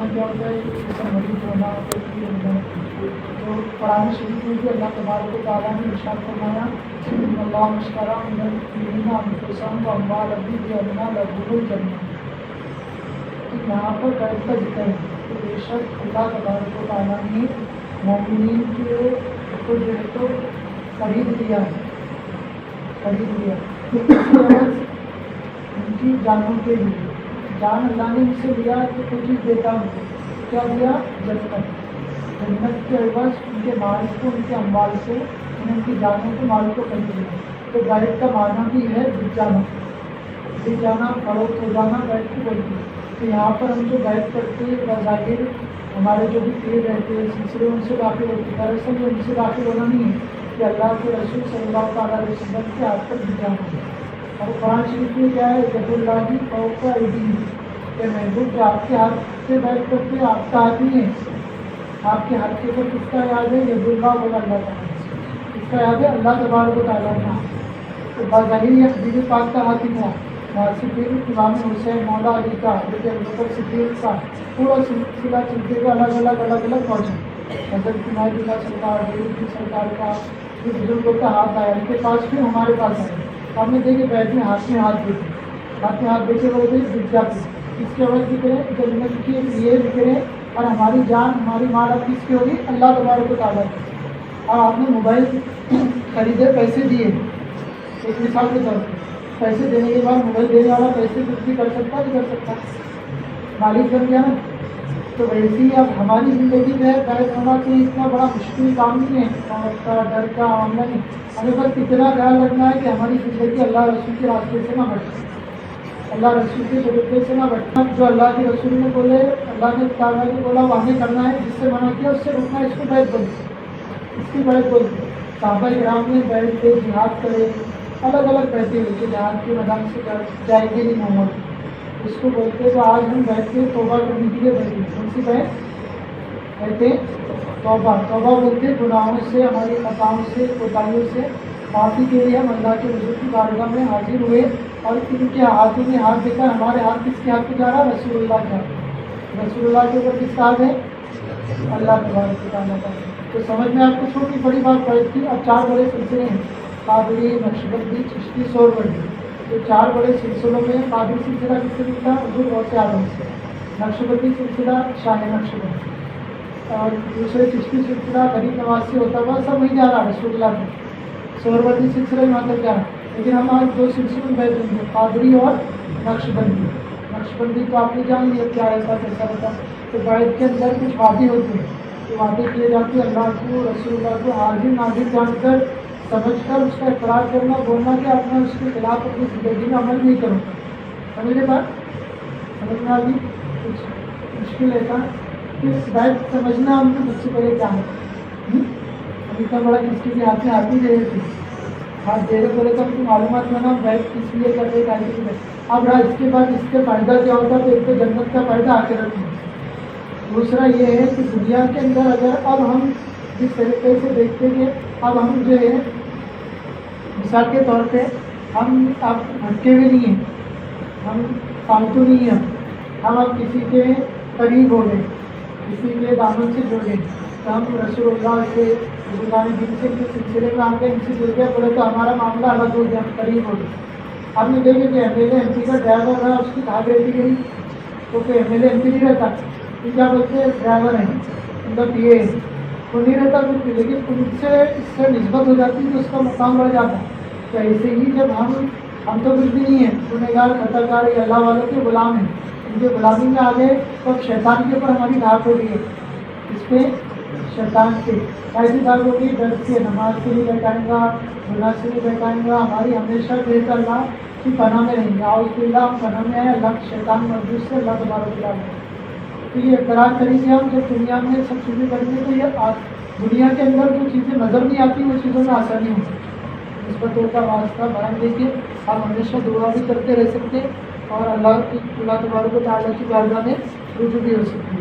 میں کیا ہوتا ہے جیسے مریض ہونا تو قرآن شریف میں بھی اللہ تبارک و تعالیٰ نے ارشاد فرمایا اللہ مشکرہ المؤمنین انفسهم واموالهم بأن لهم الجنہ. یہاں پر قید کا ذکر ہے کہ بے شک اللہ تبارک و تعالیٰ نے مومنین کو جو ہے تو خرید لیا ان کی جانوں کے لیے. جان اللہ نے ان سے لیا تو کچھ چیز دیتا ہوں. کیا دیا؟ جنت کے عوض ان کے مال کو ان کے اموال سے ان کی جانوں کے مال کو خرید لیا. تو گائیڈ کا معنی بھی ہے بک جانا فروخت ہو جانا گائیڈ کی بولتی ہے. تو یہاں پر ہم جو گائیڈ کرتے ہیں بظاہر ہمارے جو بھی پیر رہتے ہیں سلسلے ان سے داخل ہوتے ہیں. دراصل ان سے داخل ہونا نہیں ہے کہ اللہ کے رسول صلی اللہ تعالیٰ علیہ وسلم کے ہاتھ پر بک جانا ہے. اور قرآن شریف میں کیا ہے ید اللہ کی فوق ایدیہم کہ محبوب جو آپ کے ہاتھ سے بیٹھ کرتے ہیں آپ کا ہاتھ نہیں ہے. آپ کے ہاتھ کے اوپر کس کا یاد ہے؟ ید اللہ بولا اللہ تعالیٰ. کس کا یاد ہے؟ اللہ تبارک و تعالیٰ کا. تو بظاہر یہ بیوی پاک کا ہاتھ ہی تھا. صدیق امام حسین مولا علی کا حضرت ابوبکر صدیق کا پورا سلسلہ چلتے ہوئے الگ الگ پہنچا. حضرت نائب اللہ سرکار حضور کی سرکار کا جو بزرگوں کا ہاتھ آیا ان کے پاس پھر ہمارے پاس آئے. ہم نے دیکھے بیٹھے ہاتھ میں ہاتھ دیکھے بولے دکھ جاتے. اس کے وقت بکرے جنت کے لیے بکرے اور ہماری جان ہماری مال اب کس کی ہوگی؟ اللہ تبارک و تعالیٰ کی. اور آپ نے موبائل خریدے پیسے دیے ایک مثال کے طور پر. پیسے دینے کے بعد موبائل دینے والا پیسے کچھ بھی کر سکتا نہیں کر سکتا مالک بن گیا نا. تو ویسے ہی اب ہماری زندگی میں بیت ہونا کوئی اتنا بڑا مشکل کام نہیں ہے. موت کا ڈر کا معاملہ نہیں. ہمیں بس اتنا خیال رکھنا ہے کہ ہماری زندگی اللہ رسول کے راستے سے نہ بٹے اللہ رسول کے طریقے سے نہ بٹنا. جو اللہ کے رسول نے بولے اللہ نے تعالیٰ نے بولا وہ ہمیں کرنا ہے. جس سے منع کیا اس سے رکنا ہے. اس کو بیت بولتے اس کی بیت بولتے. صحابہ کرام نے بیت پہ جہاد کرے الگ کہتے ہیں کہ جہاد کے میدان سے جائیں گے نہیں محمد. اس کو بولتے تو آج ہم بیٹھ کے توبہ کرنے کے لیے بیٹھے. کون سی بیٹھ کہتے توبہ بولتے گناہوں سے ہماری خطاؤں سے کوتاہیوں سے معافی کے لیے ہم اللہ کے حضور کی بارگاہ میں حاضر ہوئے اور ان کے ہاتھوں میں ہاتھ دے کر ہمارے ہاتھ کس کے ہاتھ پہ جا رہا؟ رسول اللہ کا. رسول اللہ کے اوپر کس کا ہاتھ ہے؟ اللہ تبارک و تعالیٰ کا. تو سمجھ میں آپ کو چھوٹی بڑی بات پڑی تھی. اب 4 بڑے سلسلے ہیں قادری نقشبندی چشتی سوربندی. تو 4 بڑے سلسلوں میں قادری سلسلہ کس سے ملتا ہے؟ حضور غوث اعظم سے. نقشبندی سلسلہ شاہ نقشبند اور دوسرے چشتی سلسلہ غریب نواز سے ہوتا ہوا سب وہی جا رہا رسول اللہ میں. سوربندی سلسلہ وہاں تک جا رہا. لیکن ہم آج 2 سلسلوں میں بیٹھ دیں گے قادری اور نقشبندی. نقشبندی تو آپ نے جان لیا کیا رہتا کیسا رہتا. تو بیت کے اندر کچھ وعدے ہوتے ہیں. تو وعدے کیے جاتے ہیں اللہ کو رسول اللہ کو حاضر ناظر جان کر سمجھ کر اس کا اقرار کرنا بولنا کہ اپنا اس کے خلاف اپنی زندگی میں عمل نہیں کروں. سمجھے بات سمجھ میں آگی؟ کچھ مشکل ایسا کہ بیت سمجھنا ہم کو سب سے پہلے کیا ہے. ہم اتنا بڑا کس کے لیے ہاتھ میں ہاتھ ہی دے رہے تھے. ہاتھ دے رہے بولے تو ہم کو معلومات میں نا بیت کس لیے کر رہے کیا لیے. اب رہا اس کے بعد اس کے فائدہ کیا ہوتا ہے. تو ایک تو جنت کا فائدہ آخرت میں. دوسرا یہ ہے کہ دنیا کے اندر اگر اب ہم جس طریقے سے دیکھتے کہ اب ہم جو ہے مثال کے طور پہ ہم اب بھٹکے ہوئے نہیں ہیں. ہم فالتو نہیں ہیں. ہم اب کسی کے قریب ہو گئے کسی کے دامن سے جڑ گئے. تو ہم رسول اللہ سے بزرگان دین سے کے سلسلے میں ہم ان سے جڑ گئے بولے تو ہمارا معاملہ الگ ہو گیا. ہم قریب ہو گئے. ہم نے دیکھے کہ M L A M P کا ڈرائیور رہا اس کی دھاگ رہتی گئی. تو کہ M L A M P نہیں رہتا. کیا بولتے ہیں ڈرائیور ہیں مطلب یہ وہ نہیں رہتا کچھ بھی. لیکن ان سے اس سے نسبت ہو جاتی تو اس کا مقام بڑھ جاتا. تو ایسے ہی جب ہم تو کچھ بھی نہیں ہیں گنہگار خطاکار یہ اللہ والوں کے غلام ہیں. ان کے غلامی میں آگے تو اب شیطان کے اوپر ہماری دھاک ہو گئی ہے. اس پہ شیطان کے ایسی دھاک ہو گئی ڈر سے نماز سے نہیں بیٹھائیں گا گناہ سے نہیں بیٹھائیں گا. ہماری ہمیشہ بہتر اللہ کی پناہ میں رہیں گے. اعوذ باللہ ہم پناہ میں آئے اللہ شیطان مردود سے اللہ تبارک و تعالیٰ. تو یہ اقرار کریں گے ہم جب دنیا میں سب چیزیں کریں گے تو یہ دنیا کے اندر جو چیزیں نظر نہیں آتی وہ چیزوں میں آسانی ہوتی. نسبتوں کا واسطہ بیان دے کے آپ ہمیشہ دعا بھی کرتے رہ سکتے اور اللہ تبارک و تعالیٰ کی بارگاہ میں رجوع بھی ہو سکتے.